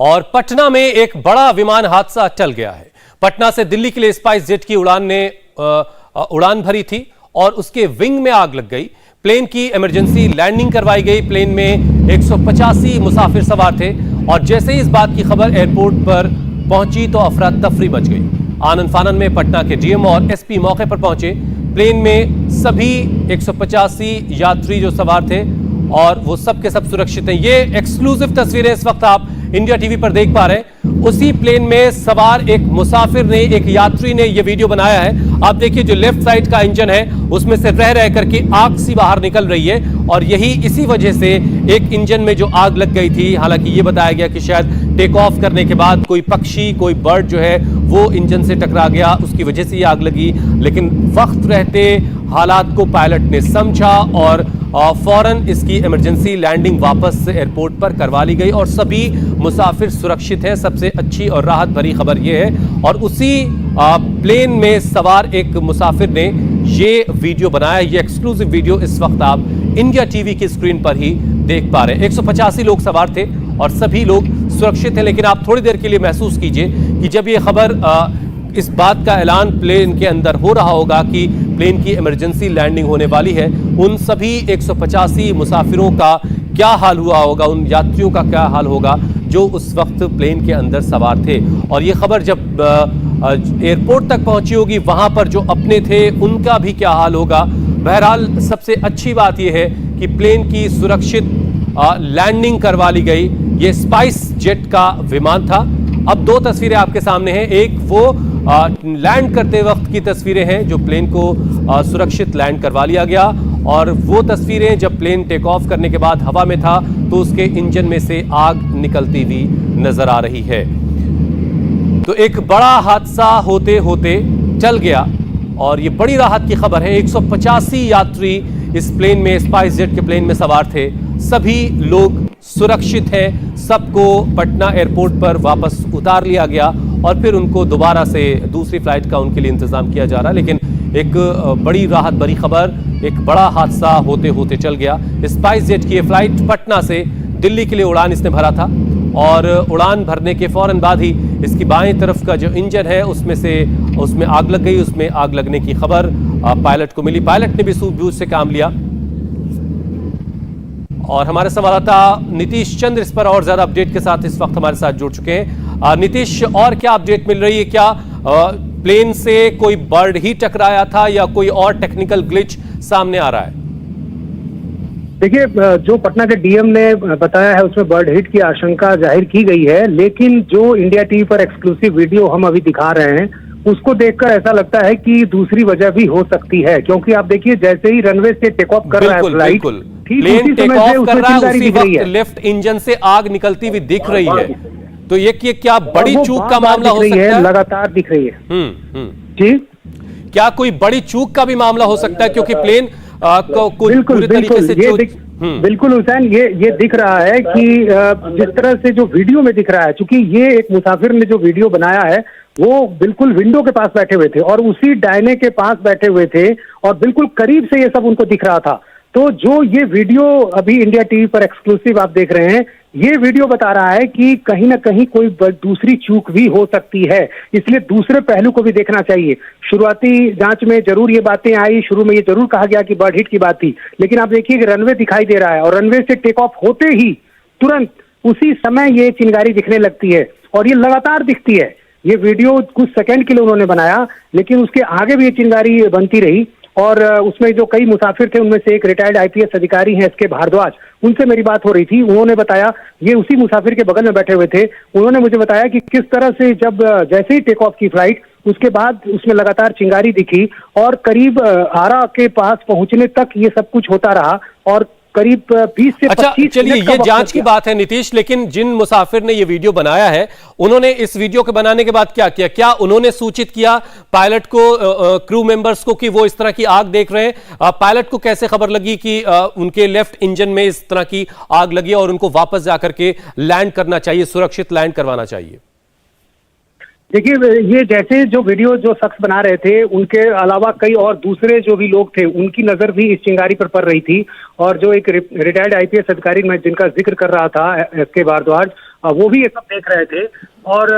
और पटना में एक बड़ा विमान हादसा टल गया है। पटना से दिल्ली के लिए स्पाइस जेट की उड़ान भरी थी और उसके विंग में आग लग गई। प्लेन की इमरजेंसी लैंडिंग करवाई गई। प्लेन में 185 मुसाफिर सवार थे और जैसे ही इस बात की खबर एयरपोर्ट पर पहुंची तो अफरा तफरी मच गई। आनन फानन में पटना के डीएम और एसपी मौके पर पहुंचे। प्लेन में सभी 185 यात्री जो सवार थे और वो सब के सब सुरक्षित हैं। ये एक्सक्लूसिव तस्वीरें इस वक्त आप इंडिया टीवी पर देख पा रहे हैं। उसी प्लेन में सवार एक मुसाफिर ने, एक यात्री ने ये वीडियो बनाया है। आप देखिए जो लेफ्ट साइड का इंजन है उसमें से रह रह करके आग सी बाहर निकल रही है और यही इसी वजह से एक इंजन में जो आग लग गई थी। हालांकि ये बताया गया कि शायद टेक ऑफ करने के बाद कोई पक्षी, कोई बर्ड जो है वो इंजन से टकरा गया, उसकी वजह से ये आग लगी। लेकिन वक्त रहते हालात को पायलट ने समझा और फौरन इसकी इमरजेंसी लैंडिंग वापस एयरपोर्ट पर करवा ली गई और सभी मुसाफिर सुरक्षित हैं। सबसे अच्छी और राहत भरी खबर यह है। और उसी प्लेन में सवार एक मुसाफिर ने ये वीडियो बनाया। ये एक्सक्लूसिव वीडियो इस वक्त आप इंडिया टीवी की स्क्रीन पर ही देख पा रहे हैं। 185 लोग सवार थे और सभी लोग सुरक्षित हैं। लेकिन आप थोड़ी देर के लिए महसूस कीजिए कि जब ये खबर इस बात का ऐलान प्लेन के अंदर हो रहा होगा कि प्लेन की इमरजेंसी लैंडिंग होने वाली है, उन सभी 185 मुसाफिरों का क्या हाल हुआ होगा, उन यात्रियों का क्या हाल होगा जो उस वक्त प्लेन के अंदर सवार थे। और ये खबर जब एयरपोर्ट तक पहुंची होगी, वहां पर जो अपने थे उनका भी क्या हाल होगा। बहरहाल सबसे अच्छी बात यह है कि प्लेन की सुरक्षित लैंडिंग करवा ली गई। ये स्पाइस जेट का विमान था। अब दो तस्वीरें आपके सामने हैं। एक वो लैंड करते वक्त की तस्वीरें हैं जो प्लेन को सुरक्षित लैंड करवा लिया गया और वो तस्वीरें जब प्लेन टेक ऑफ करने के बाद हवा में था तो उसके इंजन में से आग निकलती हुई नजर आ रही है। तो एक बड़ा हादसा होते होते टल गया और ये बड़ी राहत की खबर है। 185 यात्री इस प्लेन में, स्पाइस जेट के प्लेन में सवार थे। सभी लोग सुरक्षित हैं। सबको पटना एयरपोर्ट पर वापस उतार लिया गया और फिर उनको दोबारा से दूसरी फ्लाइट का उनके लिए इंतजाम किया जा रहा है। लेकिन एक बड़ी राहत भरी खबर, एक बड़ा हादसा होते होते चल गया। स्पाइस जेट की ये फ्लाइट पटना से दिल्ली के लिए उड़ान इसने भरा था और उड़ान भरने के फौरन बाद ही इसकी बाएं तरफ का जो इंजन है उसमें आग लग गई। उसमें आग लगने की खबर पायलट को मिली। पायलट ने भी सूझबूझ से काम लिया और हमारे संवाददाता नीतीश चंद्र इस पर और ज्यादा अपडेट के साथ इस वक्त हमारे साथ जुड़ चुके हैं। नीतीश, और क्या अपडेट मिल रही है? क्या प्लेन से कोई बर्ड ही टकराया था या कोई और टेक्निकल ग्लिच सामने आ रहा है? देखिए, जो पटना के डीएम ने बताया है उसमें बर्ड हिट की आशंका जाहिर की गई है। लेकिन जो इंडिया टीवी पर एक्सक्लूसिव वीडियो हम अभी दिखा रहे हैं उसको देखकर ऐसा लगता है कि दूसरी वजह भी हो सकती है। क्योंकि आप देखिए जैसे ही रनवे से टेक ऑफ कर रहा है फ्लाइट, प्लेन टेक ऑफ कर रहा है, उसी वक्त लेफ्ट इंजन से आग निकलती हुई दिख रही है। तो ये क्या बड़ी चूक का मामला हो सकता है? लगातार दिख रही है। जी, क्या कोई बड़ी चूक का भी मामला हो सकता है? क्योंकि प्लेन को पूरी तरीके से बिल्कुल हुसैन, ये दिख रहा है कि जिस तरह से जो वीडियो में दिख रहा है, क्योंकि ये एक मुसाफिर ने जो वीडियो बनाया है वो बिल्कुल विंडो के पास बैठे हुए थे और उसी डायने के पास बैठे हुए थे और बिल्कुल करीब से ये सब उनको दिख रहा था। तो जो ये वीडियो अभी इंडिया टीवी पर एक्सक्लूसिव आप देख रहे हैं, ये वीडियो बता रहा है कि कहीं ना कहीं कोई दूसरी चूक भी हो सकती है। इसलिए दूसरे पहलू को भी देखना चाहिए। शुरुआती जांच में जरूर ये बातें आई, शुरू में ये जरूर कहा गया कि बर्ड हिट की बात थी। लेकिन आप देखिए कि रनवे दिखाई दे रहा है और रनवे से टेक ऑफ होते ही तुरंत उसी समय ये चिंगारी दिखने लगती है और ये लगातार दिखती है। ये वीडियो कुछ सेकंड के लिए उन्होंने बनाया लेकिन उसके आगे भी ये चिंगारी बनती रही और उसमें जो कई मुसाफिर थे उनमें से एक रिटायर्ड आईपीएस अधिकारी हैं एसके भारद्वाज, उनसे मेरी बात हो रही थी। उन्होंने बताया, ये उसी मुसाफिर के बगल में बैठे हुए थे, उन्होंने मुझे बताया कि किस तरह से जब जैसे ही टेक ऑफ की फ्लाइट, उसके बाद उसमें लगातार चिंगारी दिखी और करीब आरा के पास पहुंचने तक ये सब कुछ होता रहा और करीब 20 से 25 चलिए ये जांच की बात है नीतीश, लेकिन जिन मुसाफिर ने ये वीडियो बनाया है उन्होंने इस वीडियो के बनाने के बाद क्या किया? क्या उन्होंने सूचित किया पायलट को, क्रू मेंबर्स को कि वो इस तरह की आग देख रहे हैं? पायलट को कैसे खबर लगी कि उनके लेफ्ट इंजन में इस तरह की आग लगी और उनको वापस जाकर के लैंड करना चाहिए, सुरक्षित लैंड करवाना चाहिए? देखिए, ये जैसे जो वीडियो जो शख्स बना रहे थे उनके अलावा कई और दूसरे जो भी लोग थे उनकी नजर भी इस चिंगारी पर पड़ रही थी और जो एक रिटायर्ड आईपीएस अधिकारी मैं जिनका जिक्र कर रहा था एसके भारद्वाज, वो भी ये सब देख रहे थे। और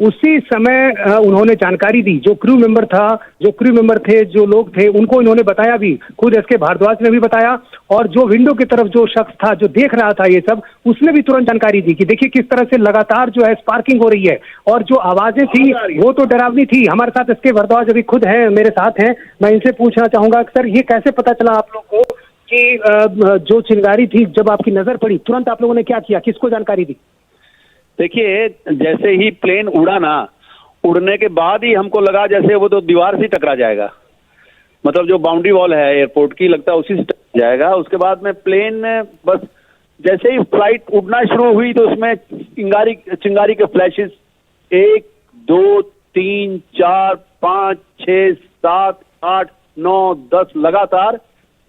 उसी समय उन्होंने जानकारी दी, जो क्रू मेंबर थे, जो लोग थे, उनको इन्होंने बताया भी, खुद एसके भारद्वाज ने भी बताया, और जो विंडो की तरफ जो शख्स था जो देख रहा था ये सब, उसने भी तुरंत जानकारी दी कि देखिए किस तरह से लगातार जो है स्पार्किंग हो रही है, और जो आवाजें थी वो तो डरावनी थी। हमारे साथ एसके भारद्वाज अभी खुद है, मेरे साथ हैं, मैं इनसे पूछना चाहूंगा सर, ये कैसे पता चला आप लोग को कि जो चिंगारी थी जब आपकी नजर पड़ी, तुरंत आप लोगों ने क्या किया, किसको जानकारी दी? देखिए, जैसे ही प्लेन उड़ा ना, उड़ने के बाद ही हमको लगा जैसे वो तो दीवार से टकरा जाएगा, मतलब जो बाउंड्री वॉल है एयरपोर्ट की, लगता है उसी से टकरा जाएगा। उसके बाद में प्लेन बस जैसे ही फ्लाइट उड़ना शुरू हुई तो उसमें चिंगारी के फ्लैशेस 1 2 3 4 5 6 7 8 9 10 लगातार,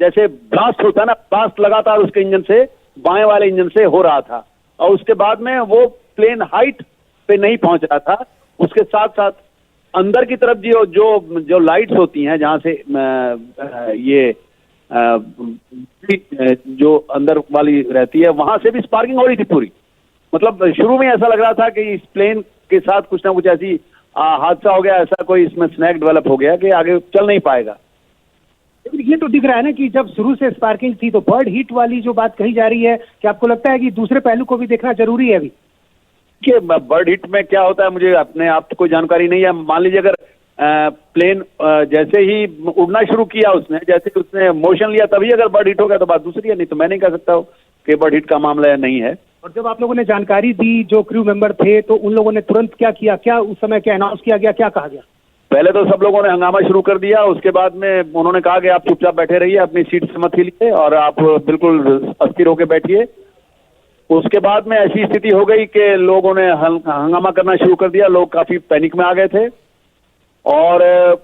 जैसे ब्लास्ट होता है ना, ब्लास्ट लगातार उसके इंजन से, बाएं वाले इंजन से हो रहा था। और उसके बाद में वो प्लेन हाइट पे नहीं पहुंच रहा था, उसके साथ साथ अंदर की तरफ जो लाइट्स होती हैं, जहां से जो अंदर वाली रहती है, वहां से भी स्पार्किंग हो रही थी पूरी। मतलब शुरू में ऐसा लग रहा था कि इस प्लेन के साथ कुछ ना कुछ ऐसी हादसा हो गया, ऐसा कोई इसमें स्नैक डेवलप हो गया कि आगे चल नहीं पाएगा। ये तो दिख रहा है ना कि जब शुरू से स्पार्किंग थी, तो बर्ड हीट वाली जो बात कही जा रही है, कि आपको लगता है कि दूसरे पहलू को भी देखना जरूरी है अभी? कि बर्ड हिट में क्या होता है मुझे अपने आप तो कोई जानकारी नहीं है। मान लीजिए अगर प्लेन जैसे ही उड़ना शुरू किया उसने, जैसे कि उसने मोशन लिया, तभी अगर बर्ड हिट हो गया तो बात दूसरी है, नहीं तो मैं नहीं कह सकता हूँ कि बर्ड हिट का मामला या नहीं है। और जब आप लोगों ने जानकारी दी, जो क्रू मेंबर थे, तो उन लोगों ने तुरंत क्या किया? क्या उस समय क्या अनाउंस किया गया, क्या कहा गया? पहले तो सब लोगों ने हंगामा शुरू कर दिया। उसके बाद में उन्होंने कहा कि आप चुपचाप बैठे रहिए, अपनी सीट से मत हिलिए और आप बिल्कुल अस्थिर होकर बैठिए। उसके बाद में ऐसी स्थिति हो गई कि लोगों ने हंगामा करना शुरू कर दिया, लोग काफी पैनिक में आ गए थे। और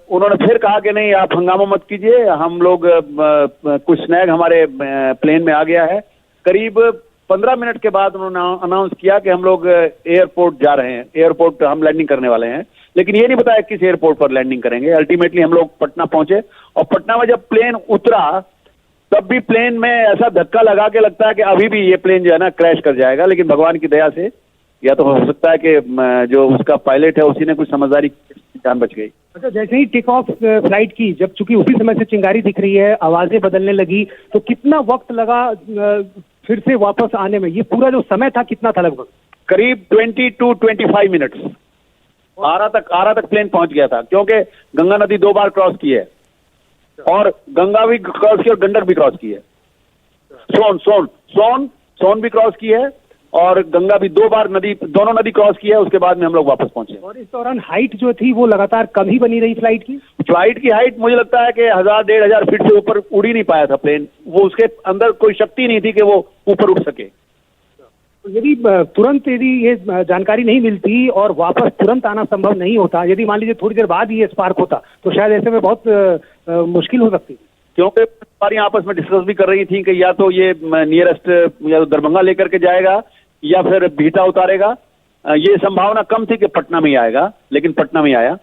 उन्होंने फिर कहा कि नहीं, आप हंगामा मत कीजिए, हम लोग कुछ स्नैग हमारे प्लेन में आ गया है। करीब 15 मिनट के बाद उन्होंने अनाउंस किया कि हम लोग एयरपोर्ट जा रहे हैं, एयरपोर्ट हम लैंडिंग करने वाले हैं, लेकिन ये नहीं बताया किस एयरपोर्ट पर लैंडिंग करेंगे। अल्टीमेटली हम लोग पटना पहुंचे, और पटना में जब प्लेन उतरा तब भी प्लेन में ऐसा धक्का लगा के लगता है कि अभी भी ये प्लेन जो है ना क्रैश कर जाएगा, लेकिन भगवान की दया से या तो हो सकता है कि जो उसका पायलट है उसी ने कुछ समझदारी, जान बच गई। अच्छा, जैसे ही टेक ऑफ फ्लाइट की, जब चूंकि उसी समय से चिंगारी दिख रही है, आवाजें बदलने लगी, तो कितना वक्त लगा फिर से वापस आने में? ये पूरा जो समय था कितना था लगभग? करीब 20 to 25 मिनट्स। आरा तक प्लेन पहुंच गया था, क्योंकि गंगा नदी 2 बार क्रॉस की है, और गंगा भी क्रॉस की और गंडक भी क्रॉस की है। सोन भी क्रॉस की है, और गंगा भी 2 बार दोनों नदी क्रॉस की है। उसके बाद में हम लोग वापस पहुंचे। और इस दौरान हाइट जो थी वो लगातार कम ही बनी रही फ्लाइट की? फ्लाइट की हाइट मुझे लगता है कि 1000-1500 फीट से ऊपर उड़ ही नहीं पाया था प्लेन। वो उसके अंदर कोई शक्ति नहीं थी कि वो ऊपर उड़ सके। यदि तुरंत यदि ये जानकारी नहीं मिलती और वापस तुरंत आना संभव नहीं होता, यदि मान लीजिए थोड़ी देर बाद ही ये स्पार्क होता, तो शायद ऐसे में बहुत मुश्किल हो सकती। क्योंकि हमारी आपस में डिस्कस भी कर रही थी कि या तो ये नियरेस्ट या तो दरभंगा लेकर के जाएगा या फिर बिहटा उतारेगा। ये संभावना कम थी कि पटना में ही आएगा, लेकिन पटना में आया।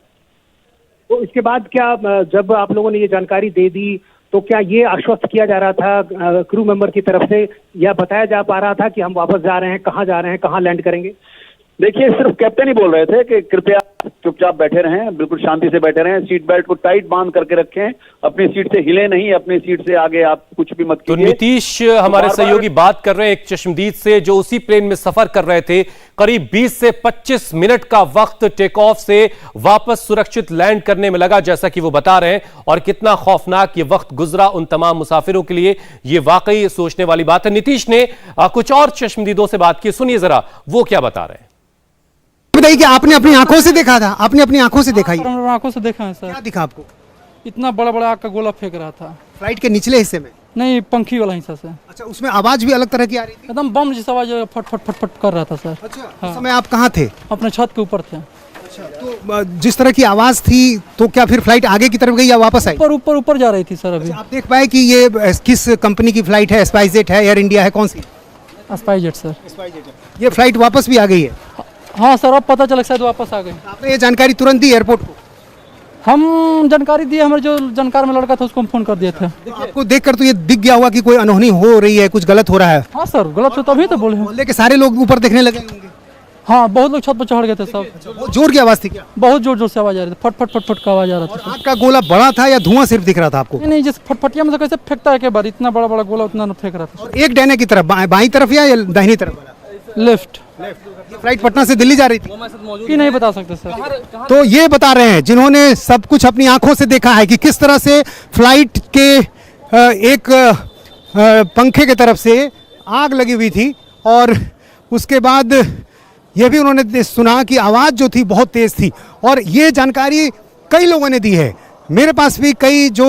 तो इसके बाद क्या, जब आप लोगों ने ये जानकारी दे दी, तो क्या ये आश्वस्त किया जा रहा था क्रू मेंबर की तरफ से, या बताया जा पा रहा था कि हम वापस जा रहे हैं, कहाँ जा रहे हैं, कहाँ लैंड करेंगे? देखिए, सिर्फ कैप्टन ही बोल रहे थे कि कृपया चुपचाप बैठे रहें, बिल्कुल शांति से बैठे रहें, सीट बेल्ट को टाइट बांध करके रखें, अपनी सीट से हिले नहीं, अपनी सीट से आगे आप कुछ भी मत कीजिए। तो नीतीश हमारे सहयोगी बात कर रहे हैं एक चश्मदीद से, जो उसी प्लेन में सफर कर रहे थे। करीब 20 से 25 मिनट का वक्त टेक ऑफ से वापस सुरक्षित लैंड करने में लगा, जैसा कि वो बता रहे हैं। और कितना खौफनाक ये वक्त गुजरा उन तमाम मुसाफिरों के लिए, ये वाकई सोचने वाली बात है। नीतीश ने कुछ और चश्मदीदों से बात की, सुनिए जरा वो क्या बता रहे हैं। बताइए कि आपने अपनी आंखों से देखा था? आपने अपनी आंखों से देखा? आंखों से देखा है सर। क्या दिखा आपको? इतना बड़ा बड़ा आग का गोला फेंक रहा था फ्लाइट के निचले हिस्से में? नहीं, पंखी वाला हिस्सा से। अच्छा, उसमें आवाज भी अलग तरह की आ रही थी? एकदम बम जैसा आवाज फट फट फट फट कर रहा था सर। अच्छा, हाँ। उस समय आप कहाँ थे? अपने छत के ऊपर थे। अच्छा, तो जिस तरह की आवाज थी, तो क्या फिर फ्लाइट आगे की तरफ गई या वापस आई? ऊपर ऊपर ऊपर जा रही थी सर। अभी आप देख पाए कि ये किस कंपनी की फ्लाइट है? स्पाइसजेट है, एयर इंडिया है, कौन सी? SpiceJet sir. ये फ्लाइट वापस भी आ गई है? हाँ सर, अब पता चला शायद वापस आ गए। आपने ये जानकारी तुरंत दी एयरपोर्ट को? हम जानकारी दिए, हमारे जो जानकार में लड़का था उसको हम फोन कर दिए थे। तो आपको देखकर तो ये दिख गया होगा कि कोई अनहोनी हो रही है, कुछ गलत हो रहा है? हाँ सर, गलत हो तभी तो बोले। मोहल्ले के सारे लोग ऊपर देखने लगे होंगे? हाँ, बहुत लोग छत पर चढ़ गए थे सब। बहुत जोर की आवाज थी क्या? बहुत जोर जोर से आवाज आ रही थी, फट फट फट फट का आवाज आ रहा था। आग का गोला बड़ा था या धुआं सिर्फ दिख रहा था आपको? नहीं नहीं, जैसे फटफटिया में से कैसे फेंकता है, के बार इतना बड़ा बड़ा गोला उतना न फेंक रहा था। और एक डैने की तरफ, बाईं तरफ या दाहिनी तरफ? लेफ्ट। फ्लाइट पटना से दिल्ली जा रही थी। ये नहीं बता सकते सर। तो ये बता रहे हैं जिन्होंने सब कुछ अपनी आंखों से देखा है कि किस तरह से फ्लाइट के एक पंखे की तरफ से आग लगी हुई थी, और उसके बाद ये भी उन्होंने सुना कि आवाज़ जो थी बहुत तेज़ थी। और ये जानकारी कई लोगों ने दी है। मेरे पास भी कई जो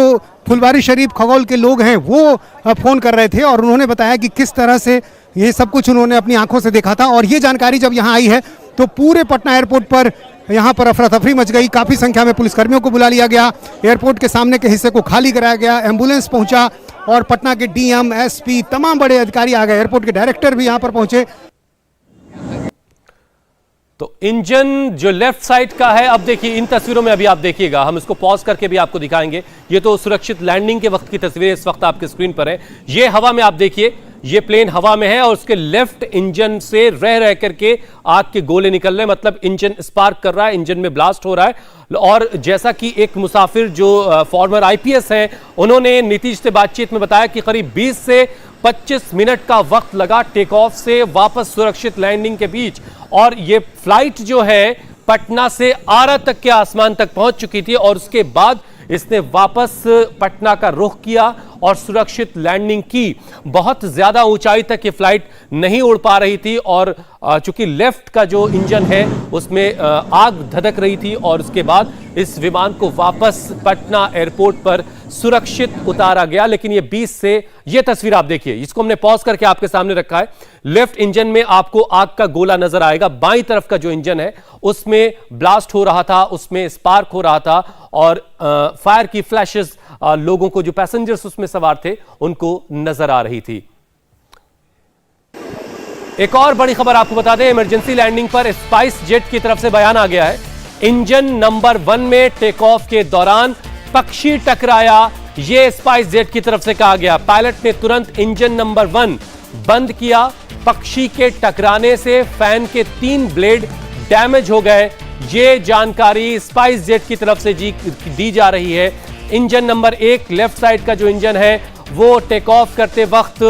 फुलवारी शरीफ खगौल के लोग हैं वो फ़ोन कर रहे थे, और उन्होंने बताया कि किस तरह से ये सब कुछ उन्होंने अपनी आंखों से देखा था। और ये जानकारी जब यहाँ आई है तो पूरे पटना एयरपोर्ट पर यहाँ पर अफरा तफरी मच गई। काफ़ी संख्या में पुलिसकर्मियों को बुला लिया गया, एयरपोर्ट के सामने के हिस्से को खाली कराया गया, एम्बुलेंस पहुँचा, और पटना के डीएम, एसपी, तमाम बड़े अधिकारी आ गए। एयरपोर्ट के डायरेक्टर भी यहाँ पर पहुँचे। तो इंजन जो लेफ्ट साइड का है, अब देखिए इन तस्वीरों में, अभी आप देखिएगा, हम इसको पॉज करके भी आपको दिखाएंगे। ये तो सुरक्षित लैंडिंग के वक्त की तस्वीरें इस वक्त आपके स्क्रीन पर है। ये हवा में आप देखिए, ये प्लेन हवा में है और उसके लेफ्ट इंजन से रह रह करके आग के गोले निकल रहे हैं, मतलब इंजन स्पार्क कर रहा है, इंजन में ब्लास्ट हो रहा है। और जैसा कि एक मुसाफिर जो फॉर्मर आईपीएस हैं, उन्होंने नीतीश से बातचीत में बताया कि करीब 20 से 25 मिनट का वक्त लगा टेक ऑफ से वापस सुरक्षित लैंडिंग के बीच। और ये फ्लाइट जो है पटना से आरा तक के आसमान तक पहुंच चुकी थी, और उसके बाद इसने वापस पटना का रुख किया और सुरक्षित लैंडिंग की। बहुत ज्यादा ऊंचाई तक ये फ्लाइट नहीं उड़ पा रही थी, और चूंकि लेफ्ट का जो इंजन है उसमें आग धधक रही थी, और उसके बाद इस विमान को वापस पटना एयरपोर्ट पर सुरक्षित उतारा गया। लेकिन ये 20 से, ये तस्वीर आप देखिए, इसको हमने पॉज करके आपके सामने रखा है। लेफ्ट इंजन में आपको आग का गोला नजर आएगा, बाईं तरफ का जो इंजन है उसमें ब्लास्ट हो रहा था, उसमें स्पार्क हो रहा था, और फायर की फ्लैशेस लोगों को, जो पैसेंजर्स उसमें सवार थे, उनको नजर आ रही थी। एक और बड़ी खबर आपको बता दें, इमरजेंसी लैंडिंग पर स्पाइस जेट की तरफ से बयान आ गया है। इंजन नंबर 1 में टेक ऑफ के दौरान पक्षी टकराया, यह स्पाइस जेट की तरफ से कहा गया। पायलट ने तुरंत इंजन नंबर 1 बंद किया। पक्षी के टकराने से फैन के 3 ब्लेड डैमेज हो गए, ये जानकारी स्पाइस जेट की तरफ से दी जा रही है। इंजन नंबर 1 लेफ्ट साइड का जो इंजन है वो टेक ऑफ करते वक्त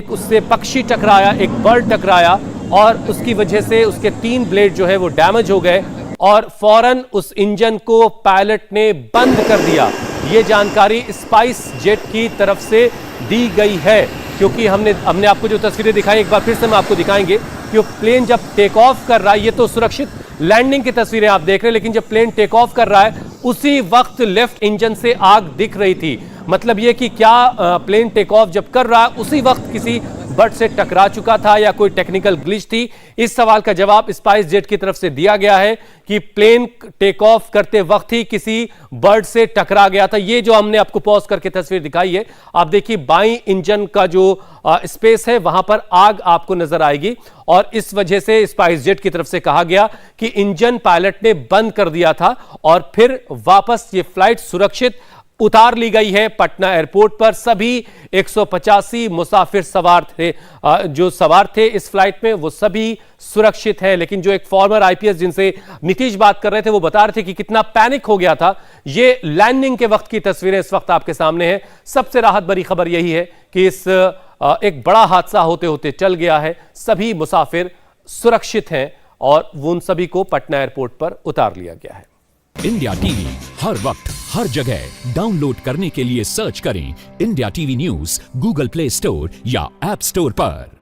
उससे पक्षी टकराया, एक बर्ड टकराया, और उसकी वजह से उसके 3 ब्लेड जो है वो डैमेज हो गए, और फौरन उस इंजन को पायलट ने बंद कर दिया। ये जानकारी स्पाइस जेट की तरफ से दी गई है, क्योंकि हमने आपको जो तस्वीरें दिखाई, एक बार फिर से हम आपको दिखाएंगे कि प्लेन जब टेक ऑफ कर रहा है, ये तो सुरक्षित लैंडिंग की तस्वीरें आप देख रहे हैं, लेकिन जब प्लेन टेक ऑफ कर रहा है उसी वक्त लेफ्ट इंजन से आग दिख रही थी। मतलब ये कि क्या प्लेन टेक ऑफ जब कर रहा है उसी वक्त किसी बर्ड से टकरा चुका था या कोई टेक्निकल ग्लिच थी? इस सवाल का जवाब स्पाइस जेट की तरफ से दिया गया है कि प्लेन टेक ऑफ करते वक्त ही किसी बर्ड से टकरा गया था। ये जो हमने आपको पॉज करके तस्वीर दिखाई है, आप देखिए बाईं इंजन का जो स्पेस है वहां पर आग आपको नजर आएगी, और इस वजह से स्पाइस जेट की तरफ से कहा गया कि इंजन पायलट ने बंद कर दिया था, और फिर वापस ये फ्लाइट सुरक्षित उतार ली गई है पटना एयरपोर्ट पर। सभी 185 मुसाफिर सवार थे, जो सवार थे इस फ्लाइट में, वो सभी सुरक्षित है। लेकिन जो एक फॉर्मर आईपीएस जिनसे नीतीश बात कर रहे थे, वो बता रहे थे कि कितना पैनिक हो गया था। ये लैंडिंग के वक्त की तस्वीरें इस वक्त आपके सामने है। सबसे राहत भरी खबर यही है कि इस एक बड़ा हादसा होते होते टल गया है, सभी मुसाफिर सुरक्षित हैं, और उन सभी को पटना एयरपोर्ट पर उतार लिया गया है। इंडिया टीवी हर वक्त हर जगह डाउनलोड करने के लिए सर्च करें India TV news Google play store या ऐप स्टोर पर।